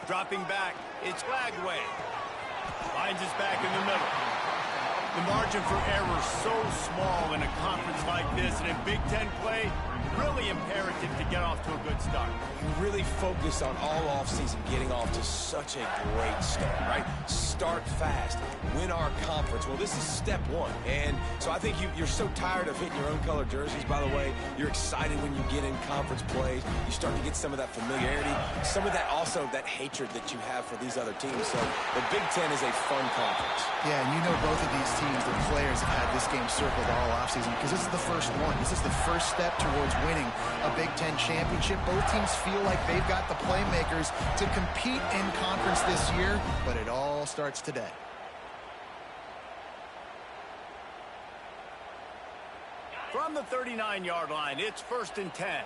Dropping back, it's Flagway. Finds us back in the middle. The margin for error is so small in a conference like this, and in Big Ten play, really imperative to get off to a good start. You really focus on all offseason getting off to such a great start, right? Start fast, win our conference. Well, this is step one. And so I think you're so tired of hitting your own color jerseys, by the way. You're excited when you get in conference plays. You start to get some of that familiarity, some of that also that hatred that you have for these other teams. So the Big Ten is a fun conference. Yeah, and you know both of these teams, the players have had this game circled all offseason because this is the first one. This is the first step towards winning a Big Ten championship. Both teams feel like they've got the playmakers to compete in conference this year, but it all starts today. From the 39-yard line, it's 1st and 10.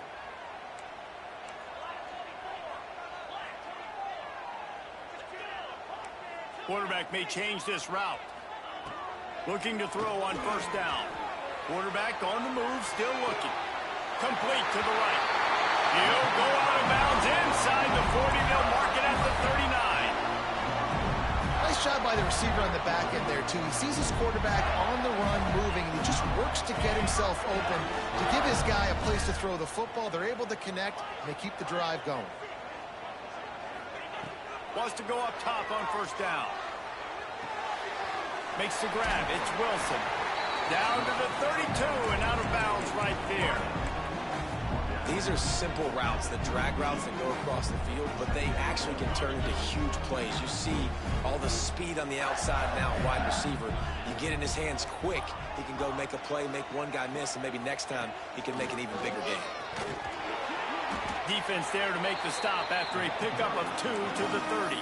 Quarterback may change this route. Looking to throw on 1st down. Quarterback on the move, still looking. Complete to the right. He'll go out of bounds inside the 40. They'll mark it at the 39. Nice job by the receiver on the back end there, too. He sees his quarterback on the run moving, and he just works to get himself open to give his guy a place to throw the football. They're able to connect, and they keep the drive going. Wants to go up top on 1st down. Makes the grab. It's Wilson. Down to the 32 and out of bounds right there. These are simple routes, the drag routes that go across the field, but they actually can turn into huge plays. You see all the speed on the outside now, wide receiver. You get in his hands quick, he can go make a play, make one guy miss, and maybe next time he can make an even bigger game. Defense there to make the stop after a pickup of 2 to the 30.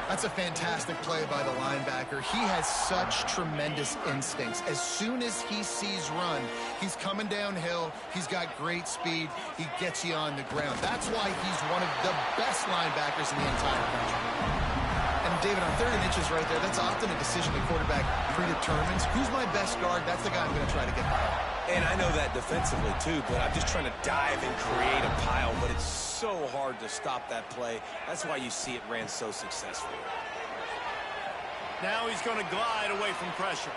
That's a fantastic play by the linebacker. He has such tremendous instincts. As soon as he sees run, he's coming downhill. He's got great speed. He gets you on the ground. That's why he's one of the best linebackers in the entire country. And David, on 3rd and inches right there, that's often a decision the quarterback predetermines. Who's my best guard? That's the guy I'm going to try to get by. And I know that defensively, too, but I'm just trying to dive and create a pile, but it's so hard to stop that play. That's why you see it ran so successfully. Now he's going to glide away from pressure.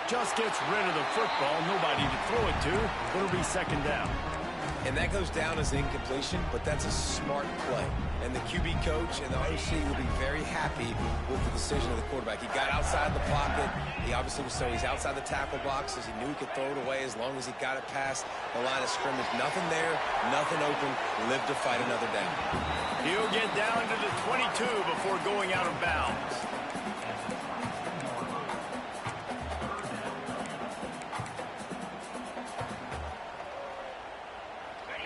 Just gets rid of the football. Nobody to throw it to. It'll be 2nd down. And that goes down as incompletion, but that's a smart play. And the QB coach and the OC will be very happy with the decision of the quarterback. He got outside the pocket. He obviously was so he's outside the tackle boxes. He knew he could throw it away as long as he got it past the line of scrimmage. Nothing there, nothing open. Live to fight another down. He'll get down to the 22 before going out of bounds.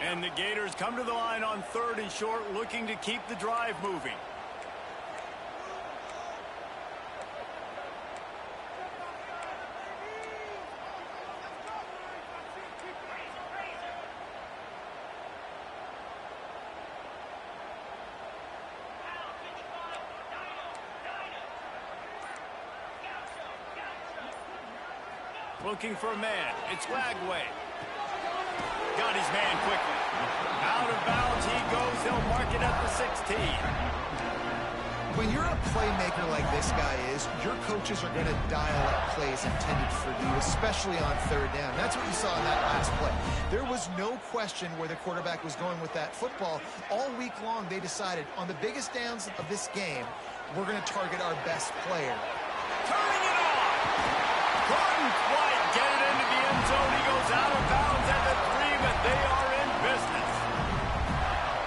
And the Gators come to the line on 3rd and short, looking to keep the drive moving. Looking for a man. It's Flagway. Got his man quickly. Out of bounds he goes. They'll mark it at the 16. When you're a playmaker like this guy is, your coaches are going to dial up plays intended for you, especially on 3rd down. That's what you saw in that last play. There was no question where the quarterback was going with that football. All week long, they decided on the biggest downs of this game, we're going to target our best player. Turning it on. Couldn't quite get it into the end zone. He goes out of bounds at the 3, but they are in business.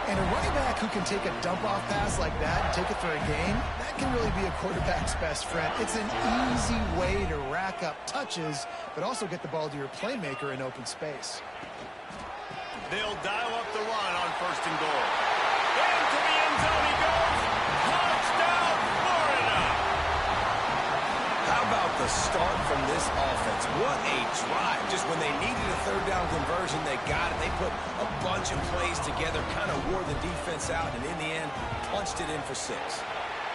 And a running back who can take a dump-off pass like that and take it for a gain, that can really be a quarterback's best friend. It's an easy way to rack up touches, but also get the ball to your playmaker in open space. They'll dial up the run on 1st and goal. Into the end zone he goes. Touchdown, Florida! How about the start from this offense? What a drive. Just when they needed a 3rd down conversion, they got it. They put a bunch of plays together, kind of wore the defense out, and in the end, punched it in for 6.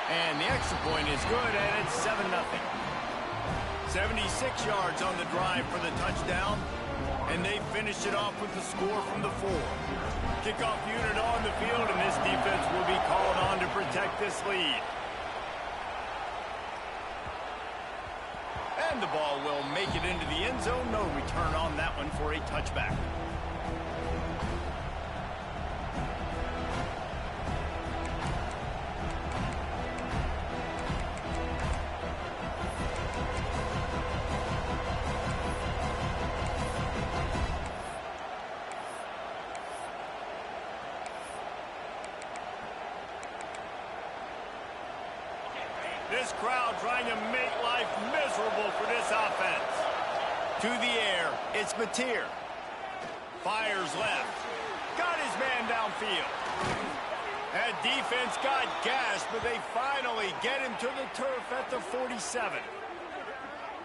And the extra point is good, and it's 7-0. 76 yards on the drive for the touchdown, and they finished it off with the score from the 4. Kickoff unit on the field, and this defense will be called on to protect this lead. And the ball will make it into the end zone. No return on that one for a touchback. This crowd trying to make life miserable for this offense. To the air, it's Mateer. Fires left. Got his man downfield. That defense got gashed, but they finally get him to the turf at the 47.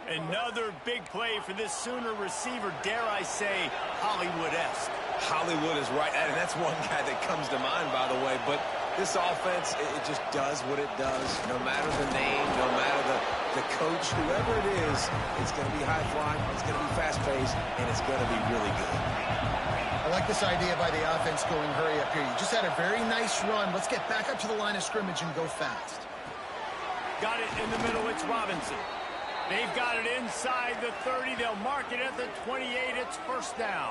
Another big play for this Sooner receiver, dare I say, Hollywood-esque. Hollywood is right, and that's one guy that comes to mind, by the way, but this offense, it just does what it does. No matter the name, no matter the coach, whoever it is, it's going to be high-flying, it's going to be fast-paced, and it's going to be really good. I like this idea by the offense going hurry up here. You just had a very nice run. Let's get back up to the line of scrimmage and go fast. Got it in the middle. It's Robinson. They've got it inside the 30. They'll mark it at the 28. It's first down.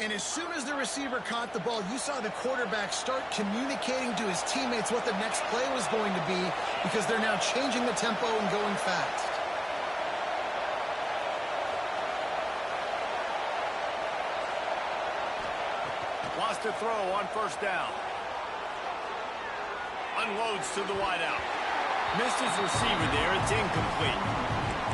And as soon as the receiver caught the ball, you saw the quarterback start communicating to his teammates what the next play was going to be, because they're now changing the tempo and going fast. Lost a throw on first down. Unloads to the wideout. Missed his receiver there. It's incomplete.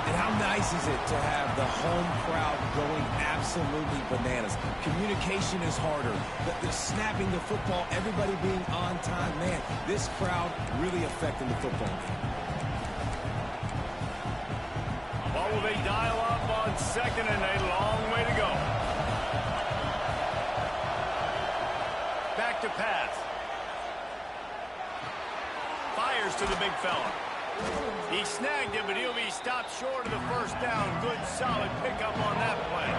And how nice is it to have the home crowd going absolutely bananas? Communication is harder. The snapping the football, everybody being on time. Man, this crowd really affecting the football game. What will they dial up on second and a long way to go? Back to pass. Fires to the big fella. He snagged him, but he'll be stopped short of the first down. Good, solid pickup on that play.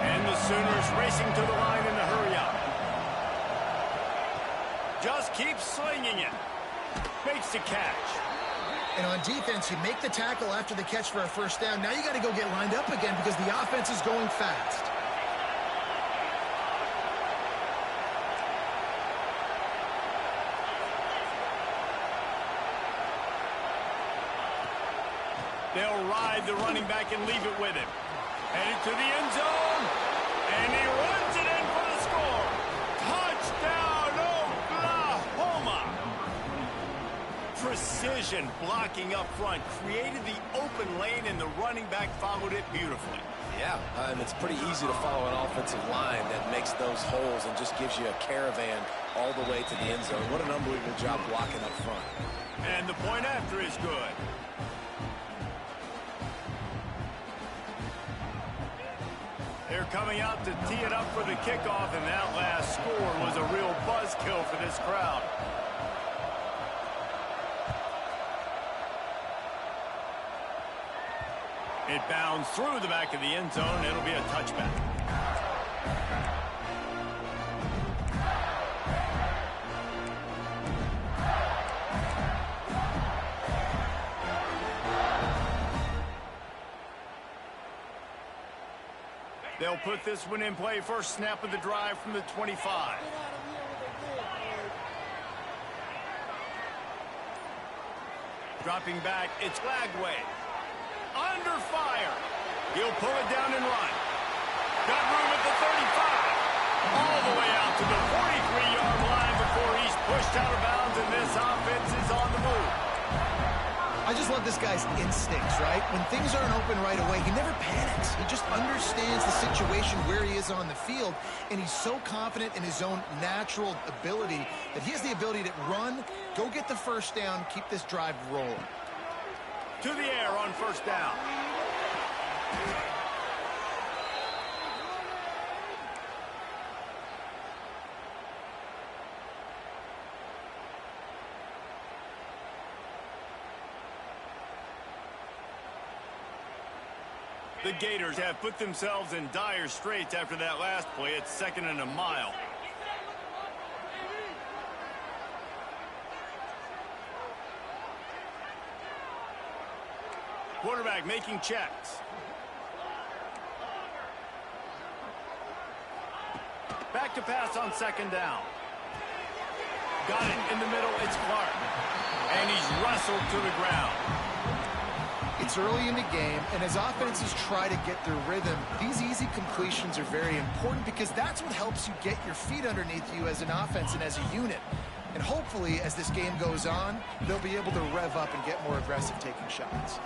And the Sooners racing to the line in the hurry-up. Just keeps slinging it. Makes the catch. And on defense, you make the tackle after the catch for a first down. Now you got to go get lined up again because the offense is going fast. They'll ride the running back and leave it with him. Headed to the end zone. And he runs it in for the score. Touchdown, Oklahoma. Precision blocking up front. Created the open lane, and the running back followed it beautifully. Yeah, and it's pretty easy to follow an offensive line that makes those holes and just gives you a caravan all the way to the end zone. What an unbelievable job blocking up front. And the point after is good. They're coming out to tee it up for the kickoff, and that last score was a real buzzkill for this crowd. It bounds through the back of the end zone. It'll be a touchback. They'll put this one in play. First snap of the drive from the 25. Dropping back, it's Lagway. Under fire. He'll pull it down and run. Got room at the 35. All the way out to the 43-yard line before he's pushed out of bounds, and this offense is on the move. I just love this guy's instincts, right? When things aren't open right away, he never panics. He just understands the situation where he is on the field, and he's so confident in his own natural ability that he has the ability to run, go get the first down, keep this drive rolling. To the air on first down. The Gators have put themselves in dire straits after that last play. It's 2nd and a mile. Quarterback making checks. Back to pass on 2nd down. Got it in the middle. It's Clark. And he's wrestled to the ground. It's early in the game, and as offenses try to get their rhythm, these easy completions are very important because that's what helps you get your feet underneath you as an offense and as a unit. And hopefully, as this game goes on, they'll be able to rev up and get more aggressive taking shots.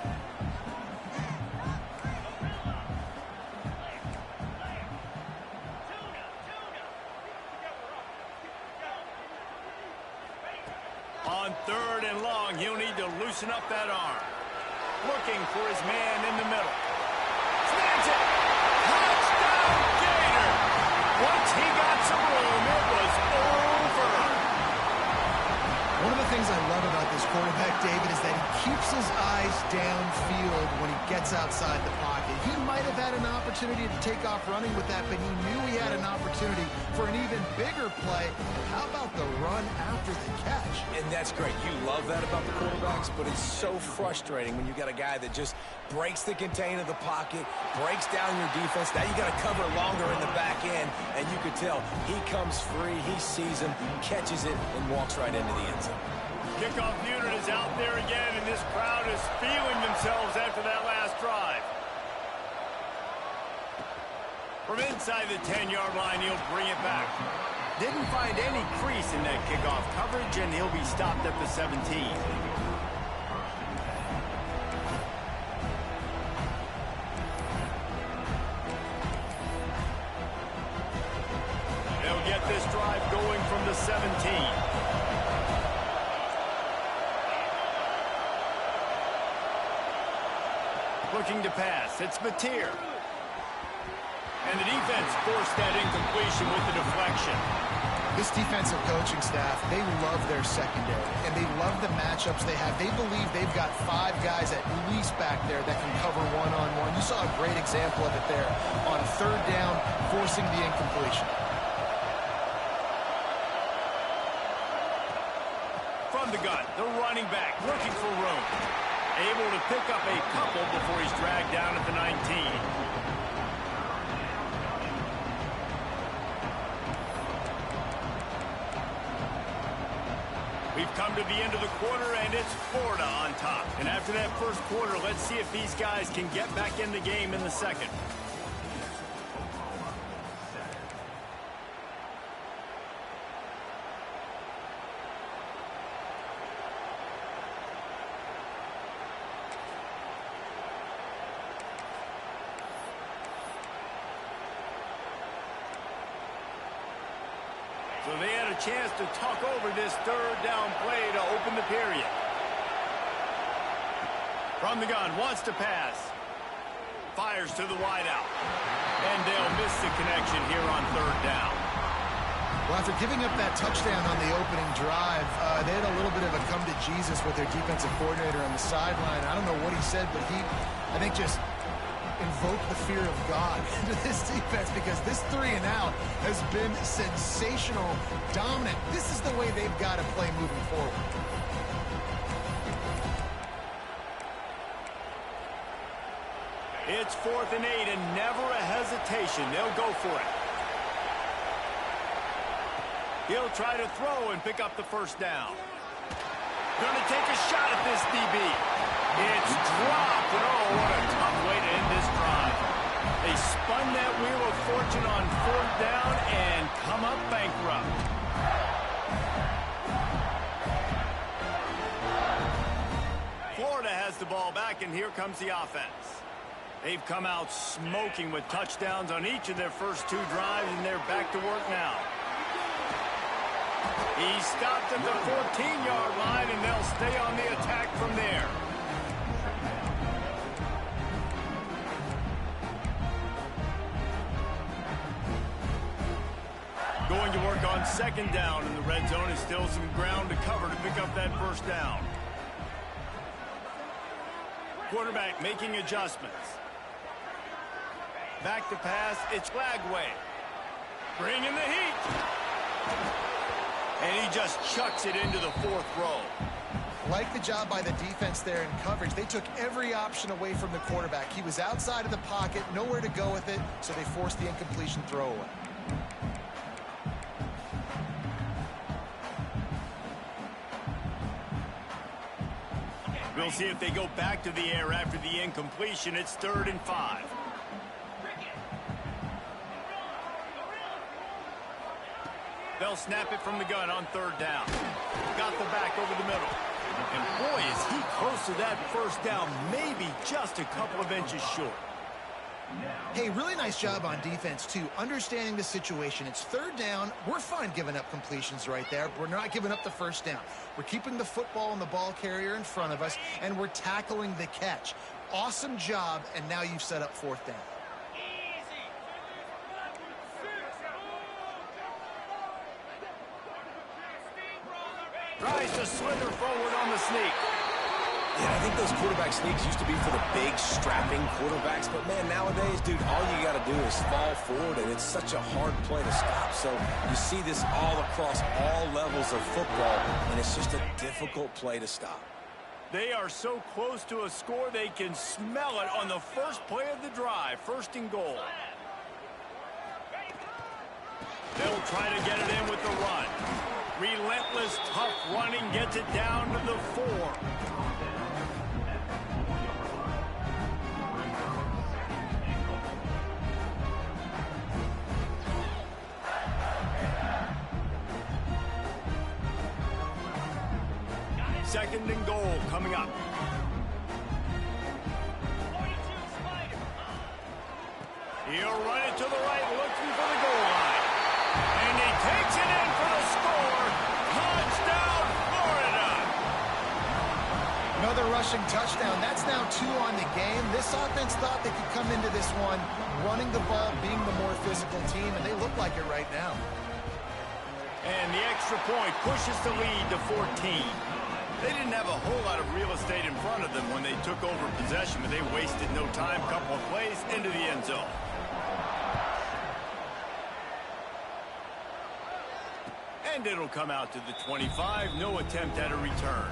On 3rd and long, he'll need to loosen up that arm. Looking for his man in the middle. Slams it. Touchdown, Gator. Once he got some room, it was over. One of the things I love about this quarterback, David, is that he keeps his eyes downfield when he gets outside the pocket. He might have had an opportunity to take off running with that, but he knew he had an opportunity for an even bigger play. How about the run after the catch? And that's great. You love that about the quarterbacks, but it's so frustrating when you got a guy that just breaks the contain of the pocket, breaks down your defense. Now you got to cover longer in the back end, and you could tell he comes free, he sees him, catches it, and walks right into the end zone. Kickoff unit is out there again, and this crowd is feeling themselves after that last drive. From inside the 10-yard line, he'll bring it back. Didn't find any crease in that kickoff coverage, and he'll be stopped at the 17. They'll get this drive going from the 17. Looking to pass. It's Mateer. And the defense forced that incompletion with the deflection. This defensive coaching staff, they love their secondary, and they love the matchups they have. They believe they've got 5 guys at least back there that can cover one-on-one. You saw a great example of it there on 3rd down, forcing the incompletion. From the gun, the running back looking for room. Able to pick up a couple before he's dragged down at the 19. We've come to the end of the quarter, and it's Florida on top. And after that first quarter, let's see if these guys can get back in the game in the second. So they had a chance to talk over this 3rd down play to open the period. From the gun, wants to pass. Fires to the wideout. And they'll miss the connection here on 3rd down. Well, after giving up that touchdown on the opening drive, they had a little bit of a come to Jesus with their defensive coordinator on the sideline. I don't know what he said, but he, I think, just invoke the fear of God into this defense because this 3-and-out has been sensational, dominant. This is the way they've got to play moving forward. It's 4th and 8 and never a hesitation. They'll go for it. He'll try to throw and pick up the 1st down. Gonna take a shot at this DB. It's dropped, and oh, what a tough way to end this drive. They spun that wheel of fortune on 4th down and come up bankrupt. Florida has the ball back, and here comes the offense. They've come out smoking with touchdowns on each of their first 2 drives, and they're back to work now. He stopped at the 14-yard line, and they'll stay on the attack from there. Going to work on 2nd down in the red zone, and still some ground to cover to pick up that 1st down. Quarterback making adjustments. Back to pass. It's Flagway. Bringing the heat. And he just chucks it into the 4th row. Like the job by the defense there in coverage. They took every option away from the quarterback. He was outside of the pocket, nowhere to go with it, so they forced the incompletion throwaway. We'll see if they go back to the air after the incompletion. It's 3rd and 5. They'll snap it from the gun on 3rd down. Got the back over the middle. And boy, is he close to that 1st down, maybe just a couple of inches short. Hey, really nice job on defense, too. Understanding the situation. It's 3rd down. We're fine giving up completions right there. But we're not giving up the 1st down. We're keeping the football and the ball carrier in front of us, and we're tackling the catch. Awesome job, and now you've set up 4th down. Tries to slither forward on the sneak. Yeah, I think those quarterback sneaks used to be for the big, strapping quarterbacks. But, man, nowadays, dude, all you got to do is fall forward, and it's such a hard play to stop. So you see this all across all levels of football, and it's just a difficult play to stop. They are so close to a score, they can smell it on the first play of the drive. 1st and goal. They'll try to get it in with the run. Relentless, tough running gets it down to the 4. Second and goal coming up. He'll run it to the right, looking for the goal line. And he takes it in for the score. Touchdown, Florida! Another rushing touchdown. That's now 2 on the game. This offense thought they could come into this one running the ball, being the more physical team, and they look like it right now. And the extra point pushes the lead to 14. They didn't have a whole lot of real estate in front of them when they took over possession, but they wasted no time. Couple of plays into the end zone. And it'll come out to the 25. No attempt at a return.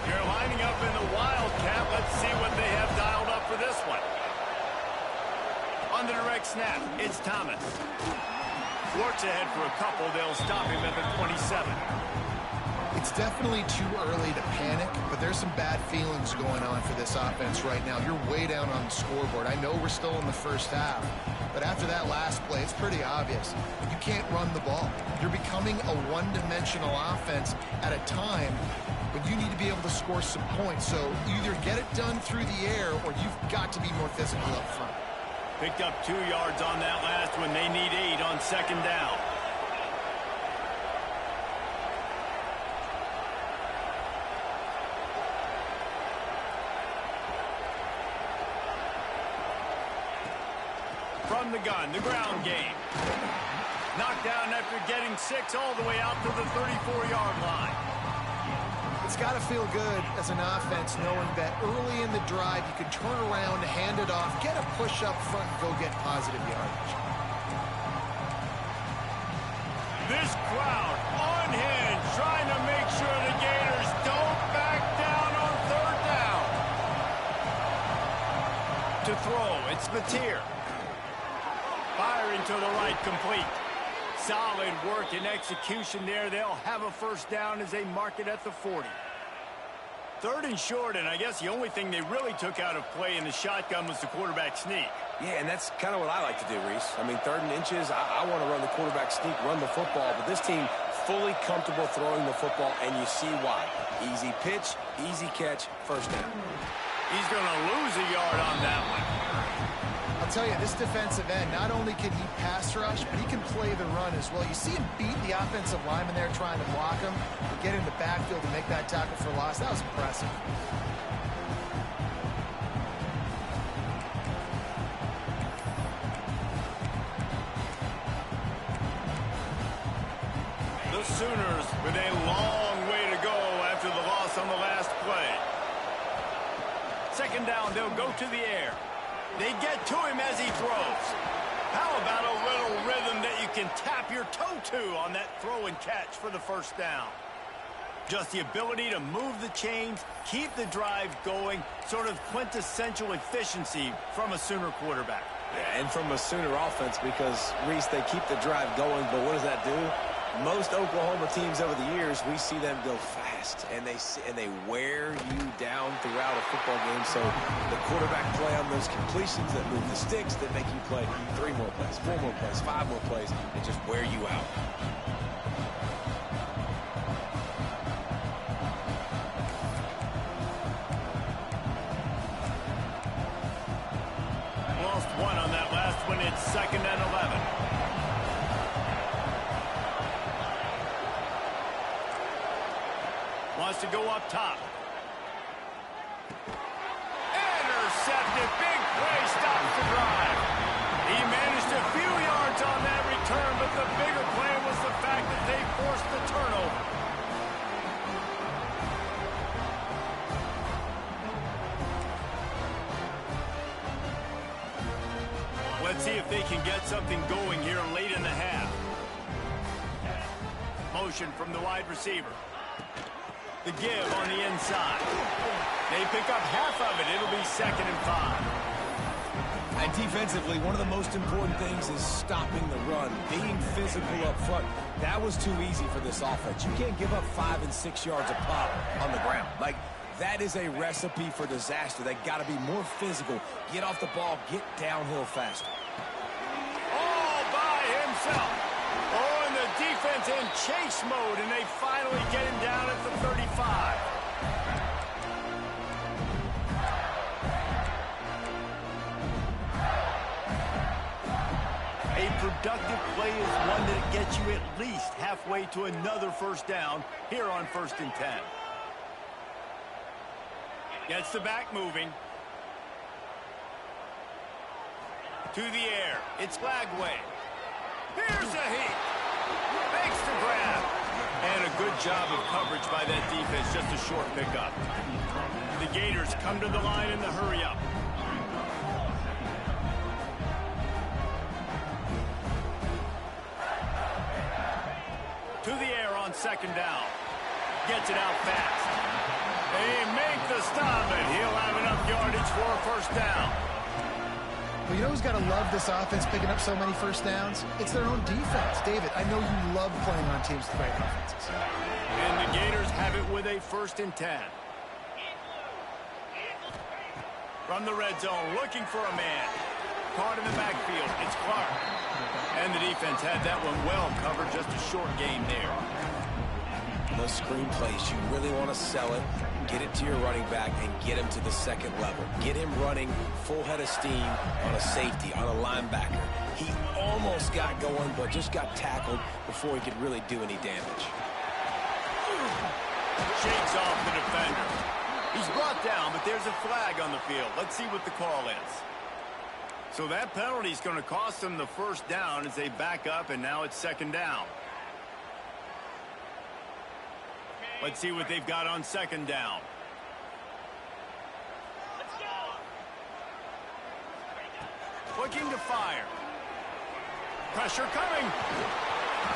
They're lining up in the Wildcat. Let's see what they have dialed up for this one. On the direct snap, it's Thomas. Works ahead for a couple. They'll stop him at the 27. It's definitely too early to panic, but there's some bad feelings going on for this offense right now. You're way down on the scoreboard. I know we're still in the 1st half, but after that last play, it's pretty obvious. You can't run the ball. You're becoming a one-dimensional offense at a time when you need to be able to score some points. So either get it done through the air or you've got to be more physical up front. Picked up 2 yards on that last one. They need 8 on 2nd down. From the gun, the ground game. Knocked down after getting 6 all the way out to the 34-yard line. It's got to feel good as an offense knowing that early in the drive you can turn around, hand it off, get a push up front, and go get positive yardage. This crowd on hand trying to make sure the Gators don't back down on 3rd down. To throw, it's Mateer. Firing to the right, complete. Solid work and execution there. They'll have a 1st down as they mark it at the 40. 3rd and short, and I guess the only thing they really took out of play in the shotgun was the quarterback sneak. Yeah, and that's kind of what I like to do, Reese. I mean, 3rd and inches, I want to run the quarterback sneak, run the football, but this team fully comfortable throwing the football, and you see why. Easy pitch, easy catch, 1st down. He's going to lose a yard on that one. I'll tell you, this defensive end, not only can he pass rush, but he can play the run as well. You see him beat the offensive lineman there trying to block him, or get in the backfield to make that tackle for loss. That was impressive. Sooners with a long way to go after the loss on the last play. Second down, they'll go to the air. They get to him as he throws. How about a little rhythm that you can tap your toe to on that throw and catch for the first down? Just the ability to move the chains, keep the drive going, sort of quintessential efficiency from a Sooner quarterback. Yeah, and from a Sooner offense because, Reese, they keep the drive going, but what does that do? Most Oklahoma teams over the years, we see them go fast, and they wear you down throughout a football game. So the quarterback play on those completions that move the sticks that make you play 3 more plays, 4 more plays, 5 more plays, and just wear you out. Lost one on that last one. It's 2nd and 11. Wants to go up top. Intercepted. Big play stops the drive. He managed a few yards on that return, but the bigger play was the fact that they forced the turnover. Let's see if they can get something going here late in the half. Motion from the wide receiver. The give on the inside. They pick up half of it. It'll be 2nd and 5. And defensively, one of the most important things is stopping the run, being physical up front. That was too easy for this offense. You can't give up 5 and 6 yards a pop on the ground. Like, that is a recipe for disaster. They got to be more physical. Get off the ball. Get downhill faster. All by himself. Oh, and the defense in chase mode, and they finally get him down at the 35. A productive play is one that gets you at least halfway to another first down here on 1st and 10. Gets the back moving. To the air. It's Lagway. Here's a heat. Makes the grab. And a good job of coverage by that defense. Just a short pickup. The Gators come to the line in the hurry-up. To the air on 2nd down. Gets it out fast. They make the stop, and he'll have enough yardage for a first down. Well, you know who's got to love this offense picking up so many first downs? It's their own defense. David, I know you love playing on teams with great offenses. And the Gators have it with a 1st and 10. From the red zone, looking for a man. Caught in the backfield. It's Clark. And the defense had that one well covered. Just a short game there. Those screen plays, you really want to sell it, get it to your running back, and get him to the 2nd level. Get him running full head of steam on a safety, on a linebacker. He almost got going, but just got tackled before he could really do any damage. Shakes off the defender. He's brought down, but there's a flag on the field. Let's see what the call is. So that penalty is going to cost them the first down as they back up, and now it's 2nd down. Let's see what they've got on 2nd down. Looking to fire. Pressure coming.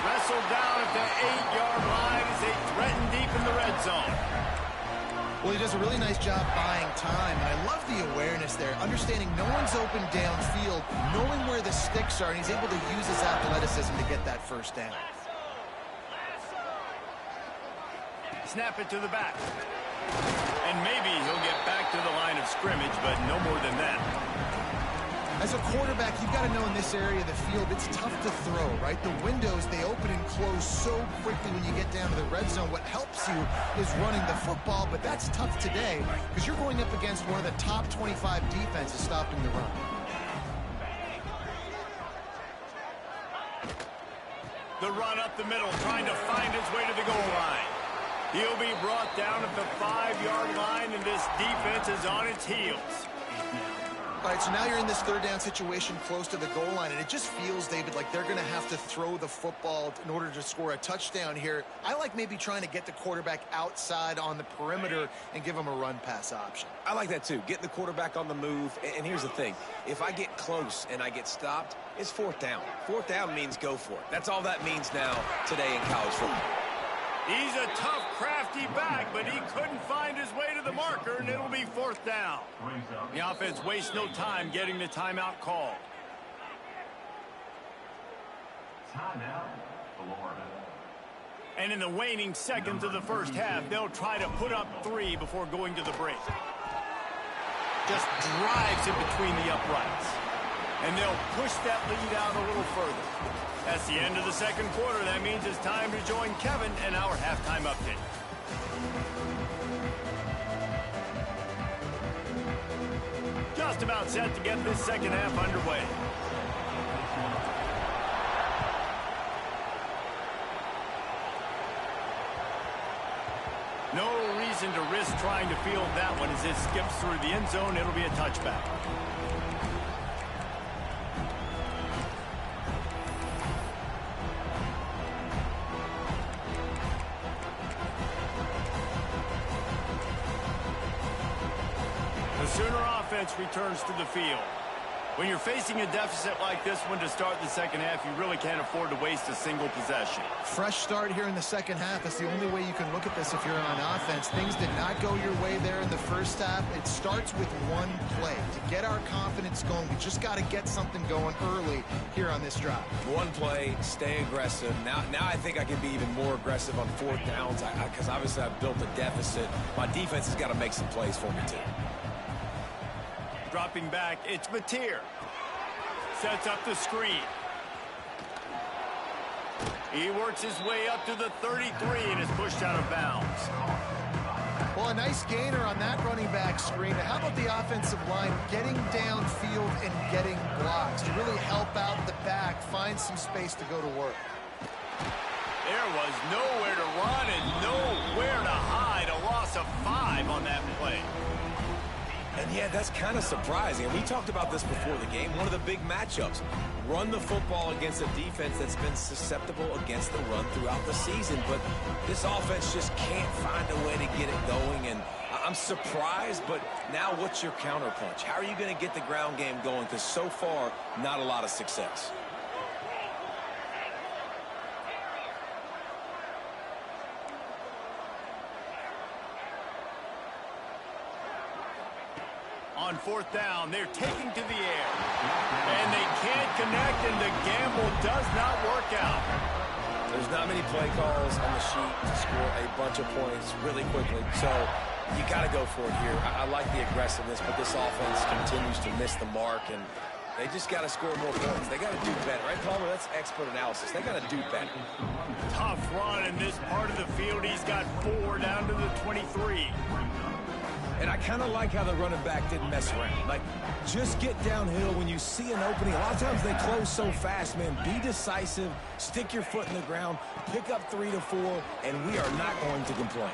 Wrestled down at the 8-yard line as they threaten deep in the red zone. Well, he does a really nice job buying time, and I love the awareness there, understanding no one's open downfield, knowing where the sticks are, and he's able to use his athleticism to get that first down. Snap it to the back. And maybe he'll get back to the line of scrimmage, but no more than that. As a quarterback, you've got to know in this area of the field, it's tough to throw, right? The windows, they open and close so quickly when you get down to the red zone. What helps you is running the football, but that's tough today because you're going up against one of the top 25 defenses stopping the run. The run up the middle, trying to find his way to the goal line. He'll be brought down at the 5-yard line, and this defense is on its heels. All right, so now you're in this third down situation close to the goal line, and it just feels, David, like they're going to have to throw the football in order to score a touchdown here. I like maybe trying to get the quarterback outside on the perimeter and give him a run-pass option. I like that too. Getting the quarterback on the move. And here's the thing. If I get close and I get stopped, it's fourth down. Fourth down means go for it. That's all that means now today in college football. He's a tough, crafty back, but he couldn't find his way to the marker, and it'll be fourth down. The offense wastes no time getting the timeout called. And in the waning seconds of the first half, they'll try to put up 3 before going to the break. Just drives in between the uprights. And they'll push that lead out a little further. That's the end of the second quarter. That means it's time to join Kevin and our halftime update. Just about set to get this second half underway. No reason to risk trying to field that one as it skips through the end zone. It'll be a touchback. The Sooner offense returns to the field. When you're facing a deficit like this one to start the second half, you really can't afford to waste a single possession. Fresh start here in the second half. That's the only way you can look at this if you're on offense. Things did not go your way there in the first half. It starts with one play. To get our confidence going, we just got to get something going early here on this drive. One play, stay aggressive. Now I think I can be even more aggressive on fourth downs because obviously I've built a deficit. My defense has got to make some plays for me too. Dropping back, it's Mateer. Sets up the screen. He works his way up to the 33 and is pushed out of bounds. Well, a nice gainer on that running back screen. How about the offensive line getting downfield and getting blocks to really help out the back, find some space to go to work? There was nowhere to run and nowhere to hide. A loss of 5 on that play. And yeah, that's kind of surprising. And we talked about this before the game. One of the big matchups. Run the football against a defense that's been susceptible against the run throughout the season. But this offense just can't find a way to get it going. And I'm surprised, but now what's your counterpunch? How are you going to get the ground game going? Because so far, not a lot of success. On fourth down, they're taking to the air. And they can't connect, and the gamble does not work out. There's not many play calls on the sheet to score a bunch of points really quickly. So you got to go for it here. I like the aggressiveness, but this offense continues to miss the mark, and they just got to score more points. They got to do better, right, Palmer? That's expert analysis. They got to do better. Tough run in this part of the field. He's got 4 down to the 23. And I kind of like how the running back didn't mess around. Like, just get downhill when you see an opening. A lot of times they close so fast, man. Be decisive, stick your foot in the ground, pick up 3 to 4, and we are not going to complain.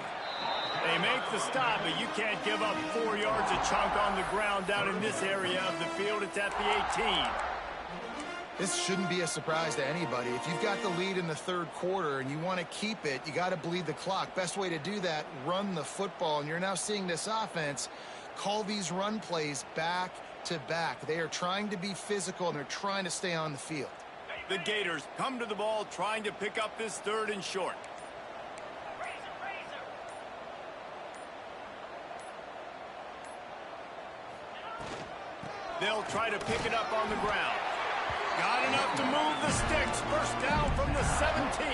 They make the stop, but you can't give up 4 yards a chunk on the ground down in this area of the field. It's at the 18. This shouldn't be a surprise to anybody. If you've got the lead in the third quarter and you want to keep it, you got to bleed the clock. Best way to do that, run the football. And you're now seeing this offense call these run plays back to back. They are trying to be physical, and they're trying to stay on the field. The Gators come to the ball trying to pick up this 3rd and short. They'll try to pick it up on the ground. Got enough to move the sticks. First down from the 17.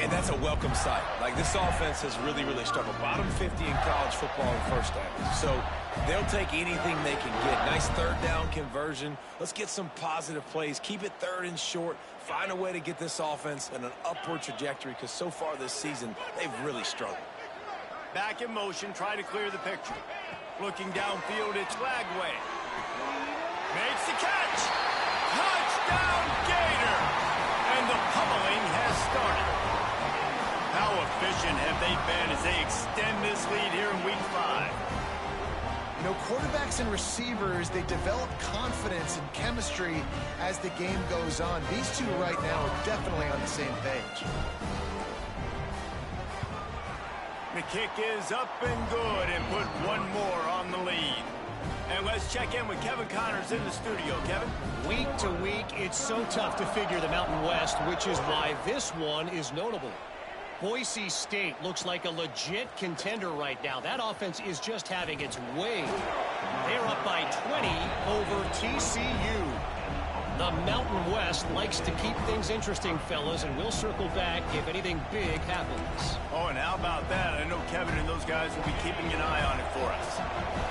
And that's a welcome sight. Like, this offense has really, really struggled. Bottom 50 in college football in first downs. So they'll take anything they can get. Nice 3rd down conversion. Let's get some positive plays. Keep it 3rd and short. Find a way to get this offense in an upward trajectory, because so far this season, they've really struggled. Back in motion, try to clear the picture. Looking downfield, it's Lagway. Makes the catch. Touchdown, Gator. And the pummeling has started. How efficient have they been as they extend this lead here in week 5? You know, quarterbacks and receivers, they develop confidence and chemistry as the game goes on. These two right now are definitely on the same page. The kick is up and good and put one more on the lead. And let's check in with Kevin Connors in the studio. Kevin? Week to week, it's so tough to figure the Mountain West, which is why this one is notable. Boise State looks like a legit contender right now. That offense is just having its way. They're up by 20 over TCU. The Mountain West likes to keep things interesting, fellas, and we'll circle back if anything big happens. Oh, and how about that? I know Kevin and those guys will be keeping an eye on it for us.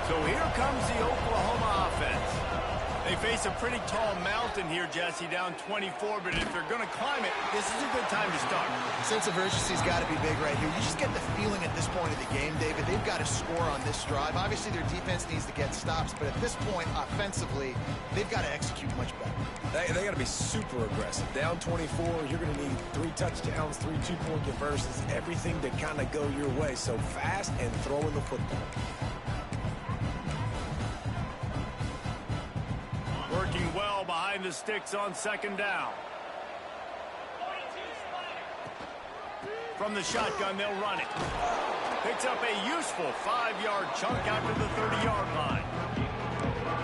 So here comes the Oklahoma offense. They face a pretty tall mountain here, Jesse, down 24, but if they're going to climb it, this is a good time to start. Sense of urgency's got to be big right here. You just get the feeling at this point of the game, David, they've got to score on this drive. Obviously, their defense needs to get stops, but at this point, offensively, they've got to execute much better. They got to be super aggressive. Down 24, you're going to need 3 touchdowns, 3 two-point conversions, everything to kind of go your way. So fast and throwing the football. Working well behind the sticks on second down. From the shotgun, they'll run it. Picks up a useful 5-yard chunk out to the 30-yard line.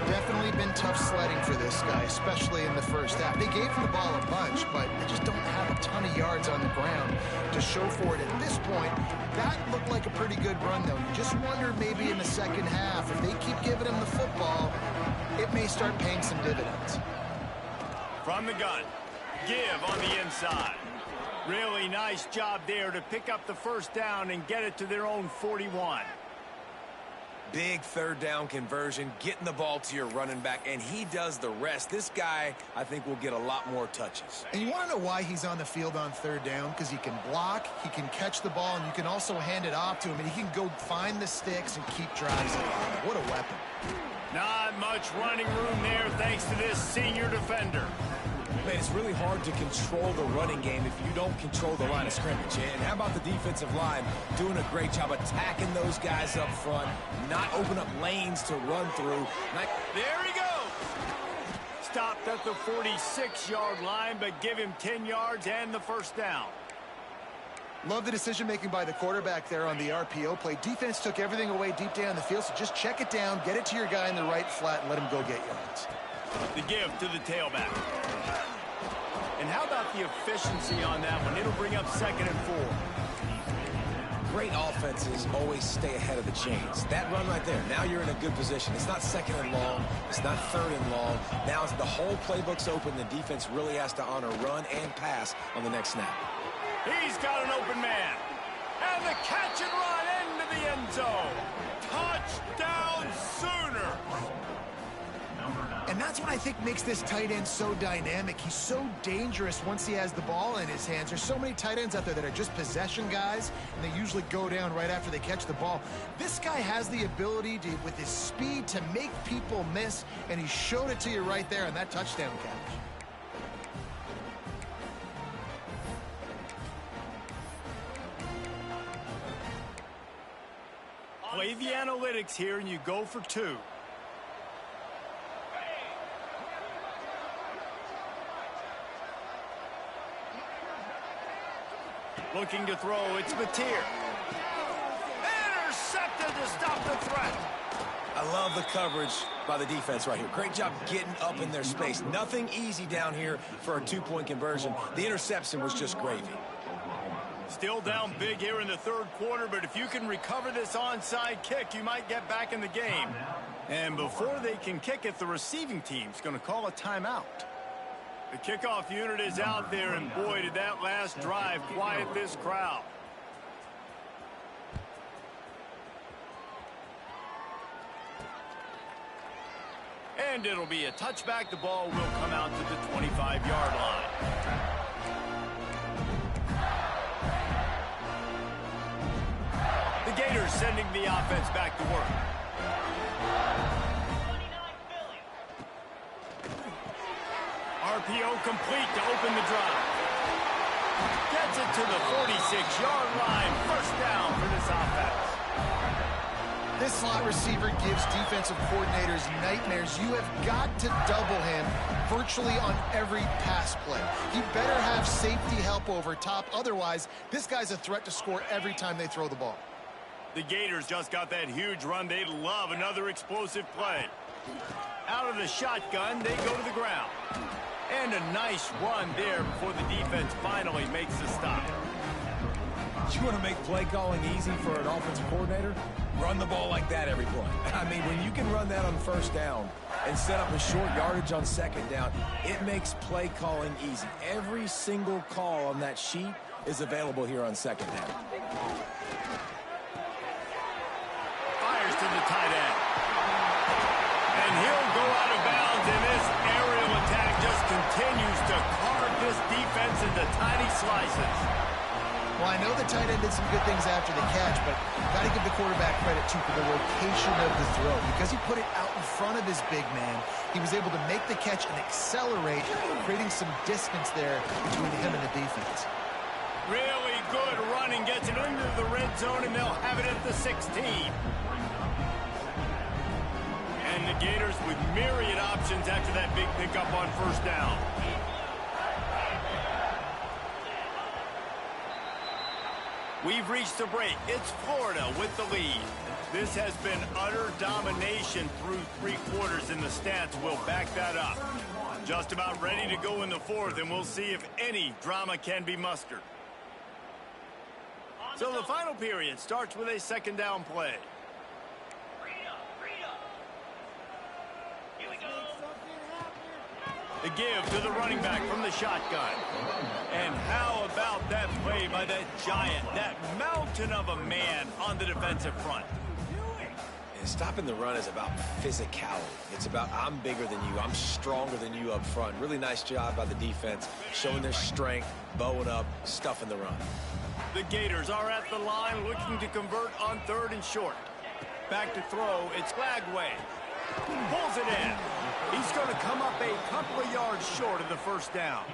Definitely been tough sledding for this guy, especially in the first half. They gave him the ball a bunch, but they just don't have a ton of yards on the ground to show for it at this point. That looked like a pretty good run, though. You just wonder maybe in the second half, if they keep giving him the football, it may start paying some dividends. From the gun, give on the inside. Really nice job there to pick up the first down and get it to their own 41. Big third down conversion, getting the ball to your running back, and he does the rest. This guy, I think, will get a lot more touches. And you want to know why he's on the field on third down? Because he can block, he can catch the ball, and you can also hand it off to him, and he can go find the sticks and keep drives alive. What a weapon. Not much running room there thanks to this senior defender. Man, it's really hard to control the running game if you don't control the line of scrimmage. And how about the defensive line doing a great job attacking those guys up front, not open up lanes to run through. There he goes. Stopped at the 46-yard line, but give him 10 yards and the first down. Love the decision-making by the quarterback there on the RPO play. Defense took everything away deep down the field, so just check it down, get it to your guy in the right flat, and let him go get yards. The give to the tailback. And how about the efficiency on that one? It'll bring up 2nd and 4. Great offenses always stay ahead of the chains. That run right there, now you're in a good position. It's not 2nd and long. It's not 3rd and long. Now the whole playbook's open. The defense really has to honor run and pass on the next snap. He's got an open man. And the catch and run into the end zone. Touchdown Sooner. And that's what I think makes this tight end so dynamic. He's so dangerous once he has the ball in his hands. There's so many tight ends out there that are just possession guys, and they usually go down right after they catch the ball. This guy has the ability to, with his speed, to make people miss, and he showed it to you right there on that touchdown catch. Play the analytics here, and you go for 2. Looking to throw, it's Mateer. Intercepted to stop the threat. I love the coverage by the defense right here. Great job getting up in their space. Nothing easy down here for a 2-point conversion. The interception was just gravy. Still down big here in the 3rd quarter, but if you can recover this onside kick, you might get back in the game. And before they can kick it, the receiving team's going to call a timeout. The kickoff unit is out there, and boy, did that last drive quiet this crowd. And it'll be a touchback. The ball will come out to the 25-yard line. The Gators sending the offense back to work. RPO complete to open the drive. Gets it to the 46-yard line. First down for this offense. This slot receiver gives defensive coordinators nightmares. You have got to double him virtually on every pass play. He better have safety help over top. Otherwise, this guy's a threat to score every time they throw the ball. The Gators just got that huge run. They love another explosive play. Out of the shotgun, they go to the ground. And a nice run there before the defense finally makes the stop. You want to make play calling easy for an offensive coordinator? Run the ball like that every play. I mean, when you can run that on first down and set up a short yardage on second down, it makes play calling easy. Every single call on that sheet is available here on second down. Fires to the tight end. And he'll go out of bounds, and this aerial attack just continues to carve this defense into tiny slices. Well, I know the tight end did some good things after the catch, but got to give the quarterback credit, too, for the location of the throw. Because he put it out in front of his big man, he was able to make the catch and accelerate, creating some distance there between him and the defense. Really good running, gets it into the red zone, and they'll have it at the 16. And the Gators with myriad options after that big pickup on first down. We've reached the break. It's Florida with the lead. This has been utter domination through 3 quarters, and the stats will back that up. Just about ready to go in the 4th, and we'll see if any drama can be mustered. So the final period starts with a second down play. The give to the running back from the shotgun. And how about that play by that giant, that mountain of a man on the defensive front? And stopping the run is about physicality. It's about I'm bigger than you, I'm stronger than you up front. Really nice job by the defense, showing their strength, bowing up, stuffing the run. The Gators are at the line looking to convert on 3rd and short. Back to throw, it's Glagway. Pulls it in. He's going to come up a couple of yards short of the first down.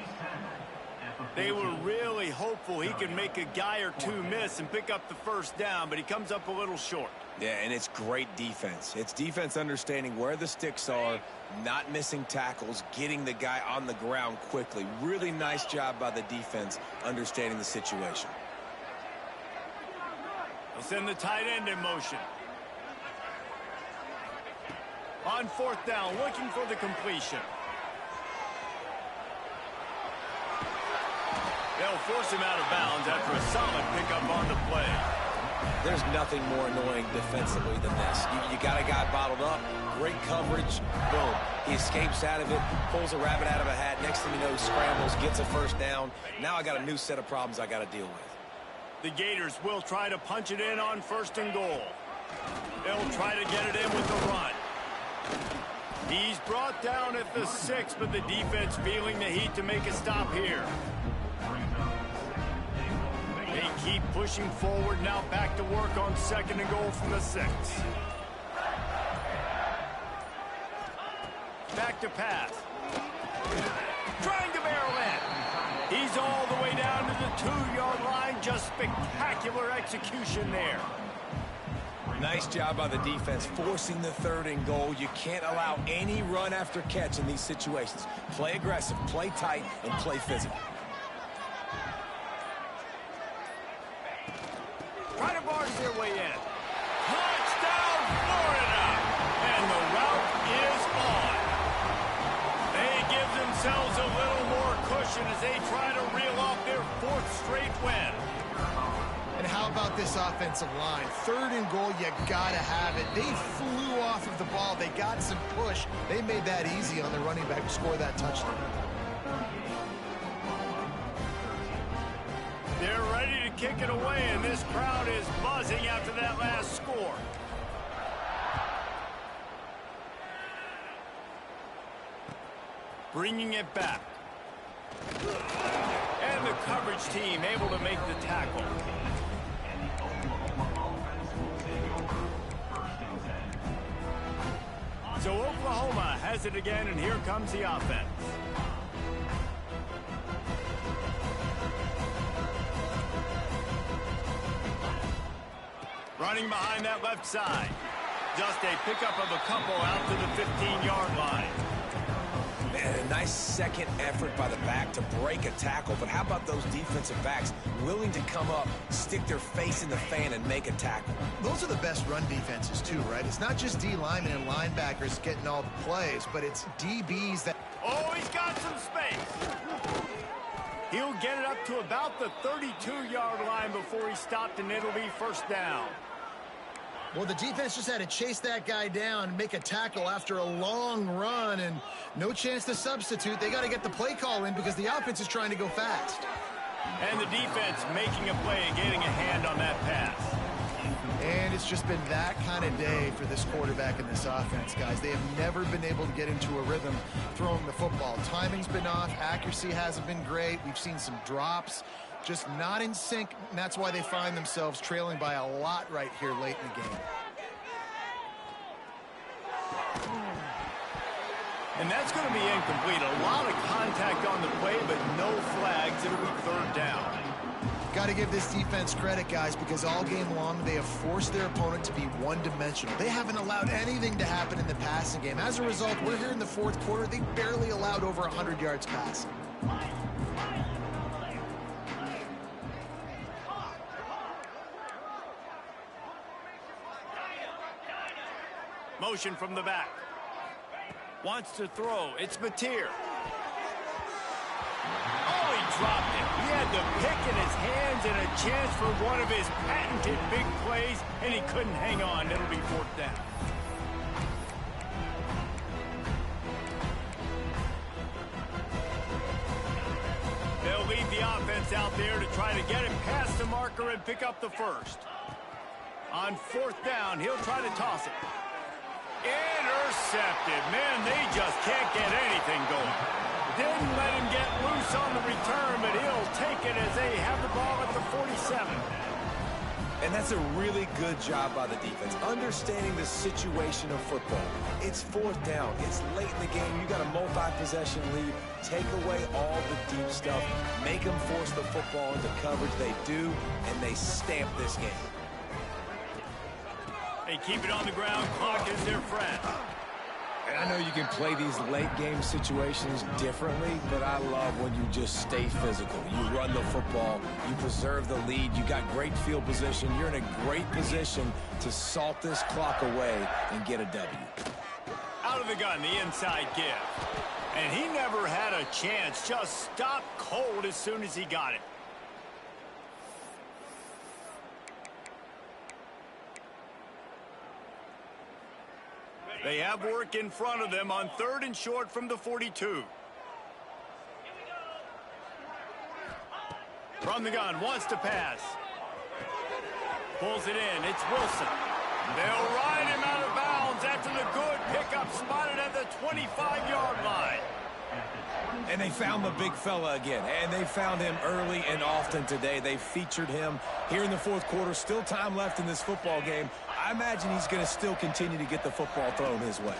They were really hopeful he could make a guy or two miss and pick up the first down, but he comes up a little short. Yeah, and it's great defense. It's defense understanding where the sticks are, not missing tackles, getting the guy on the ground quickly. Really nice job by the defense understanding the situation. They'll send the tight end in motion. On 4th down, looking for the completion. They'll force him out of bounds after a solid pickup on the play. There's nothing more annoying defensively than this. You got a guy bottled up, great coverage, boom. He escapes out of it, pulls a rabbit out of a hat. Next thing you know, scrambles, gets a first down. Now I got a new set of problems I got to deal with. The Gators will try to punch it in on 1st and goal. They'll try to get it in with the run. He's brought down at the 6, but the defense feeling the heat to make a stop here. They keep pushing forward, now back to work on 2nd and goal from the 6. Back to pass. Trying to barrel in. He's all the way down to the 2-yard line. Just spectacular execution there. Nice job by the defense, forcing the 3rd and goal. You can't allow any run after catch in these situations. Play aggressive, play tight, and play physical. Trying to barge their way in. Touchdown, Florida! And the route is on. They give themselves a little more cushion as they try to reel off their 4th straight win. And how about this offensive line? 3rd and goal, you gotta have it. They flew off of the ball. They got some push. They made that easy on the running back to score that touchdown. They're ready to kick it away, and this crowd is buzzing after that last score. Bringing it back. And the coverage team able to make the tackle. So Oklahoma has it again, and here comes the offense. Running behind that left side. Just a pickup of a couple out to the 15-yard line. Man, a nice second effort by the back to break a tackle. But how about those defensive backs willing to come up, stick their face in the fan, and make a tackle? Those are the best run defenses, too, right? It's not just D linemen and linebackers getting all the plays, but it's DBs that... Oh, he's got some space. He'll get it up to about the 32-yard line before he stopped, and it'll be first down. Well, the defense just had to chase that guy down and make a tackle after a long run, and no chance to substitute. They got to get the play call in because the offense is trying to go fast. And the defense making a play and getting a hand on that pass. And it's just been that kind of day for this quarterback and this offense, guys. They have never been able to get into a rhythm throwing the football. Timing's been off. Accuracy hasn't been great. We've seen some drops. Just not in sync, and that's why they find themselves trailing by a lot right here late in the game. And that's going to be incomplete. A lot of contact on the play, but no flags. It'll be third down. Got to give this defense credit, guys, because all game long they have forced their opponent to be one-dimensional. They haven't allowed anything to happen in the passing game. As a result, we're here in the fourth quarter. They barely allowed over 100 yards passing. Motion from the back. Wants to throw. It's Mateer. Oh, he dropped it. He had the pick in his hands and a chance for one of his patented big plays, and he couldn't hang on. It'll be fourth down. They'll lead the offense out there to try to get him past the marker and pick up the first. On fourth down, he'll try to toss it. Intercepted. Man, they just can't get anything going. Didn't let him get loose on the return, but he'll take it as they have the ball at the 47. And that's a really good job by the defense, understanding the situation of football. It's fourth down. It's late in the game. You got a multi-possession lead. Take away all the deep stuff. Make them force the football into coverage. They do, and they stamp this game. They keep it on the ground. Clock is their friend. And I know you can play these late-game situations differently, but I love when you just stay physical. You run the football. You preserve the lead. You got great field position. You're in a great position to salt this clock away and get a W. Out of the gun, the inside give. And he never had a chance. Just stopped cold as soon as he got it. They have work in front of them on third and short from the 42. From the gun, wants to pass. Pulls it in, it's Wilson. They'll ride him out of bounds after the good pickup spotted at the 25-yard line. And they found the big fella again, and they found him early and often today. They featured him here in the fourth quarter. Still time left in this football game. I imagine he's going to still continue to get the football thrown his way.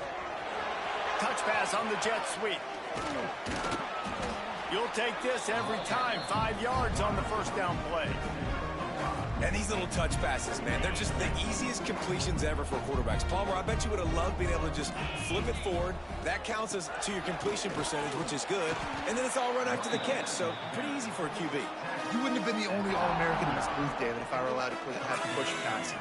Touch pass on the jet sweep. You'll take this every time. 5 yards on the first down play. And these little touch passes, man, they're just the easiest completions ever for quarterbacks. Palmer, I bet you would have loved being able to just flip it forward. That counts as to your completion percentage, which is good. And then it's all run after the catch, so pretty easy for a QB. You wouldn't have been the only All-American in this booth, David, if I were allowed to have push passes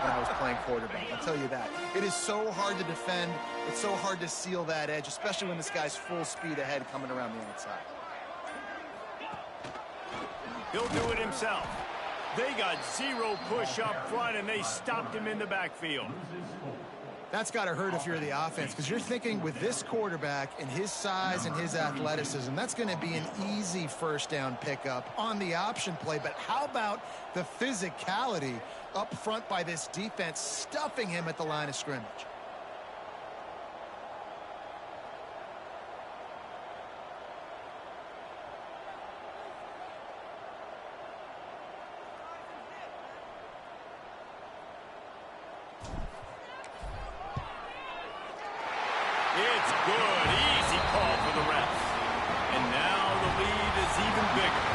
when I was playing quarterback. I'll tell you that. It is so hard to defend. It's so hard to seal that edge, especially when this guy's full speed ahead coming around the outside. He'll do it himself. They got zero push up front, and they stopped him in the backfield. That's got to hurt if you're the offense, because you're thinking with this quarterback and his size and his athleticism, that's going to be an easy first down pickup on the option play. But how about the physicality up front by this defense, stuffing him at the line of scrimmage? It's good. Easy call for the refs. And now the lead is even bigger.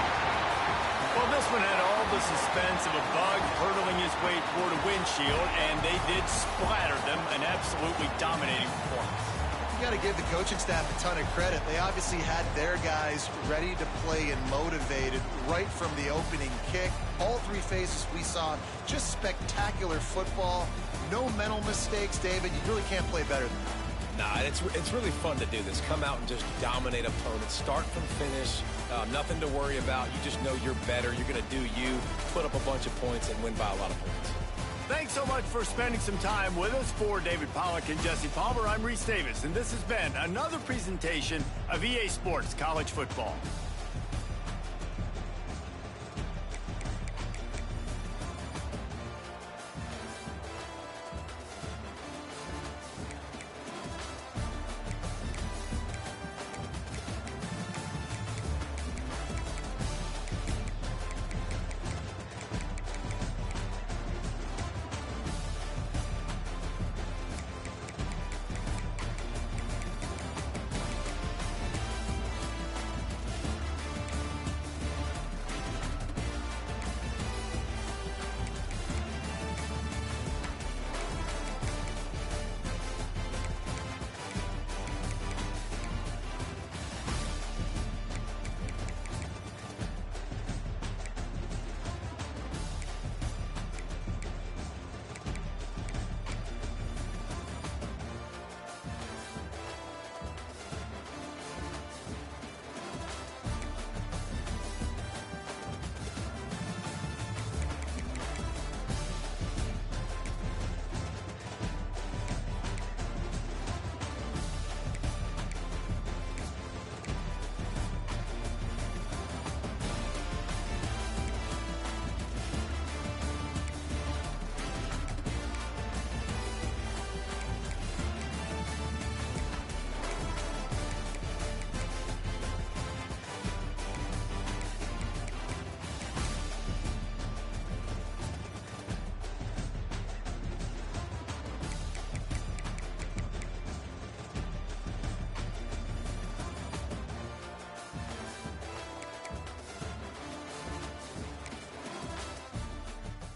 Well, this one had all the suspense of a bug hurtling his way toward a windshield, and they did splatter them, an absolutely dominating performance. You got to give the coaching staff a ton of credit. They obviously had their guys ready to play and motivated right from the opening kick. All three phases we saw just spectacular football. No mental mistakes, David. You really can't play better than that. Nah, it's really fun to do this. Come out and just dominate opponents. Start from finish. Nothing to worry about. You just know you're better. You're going to do you, put up a bunch of points, and win by a lot of points. Thanks so much for spending some time with us. For David Pollack and Jesse Palmer, I'm Reese Davis, and this has been another presentation of EA Sports College Football.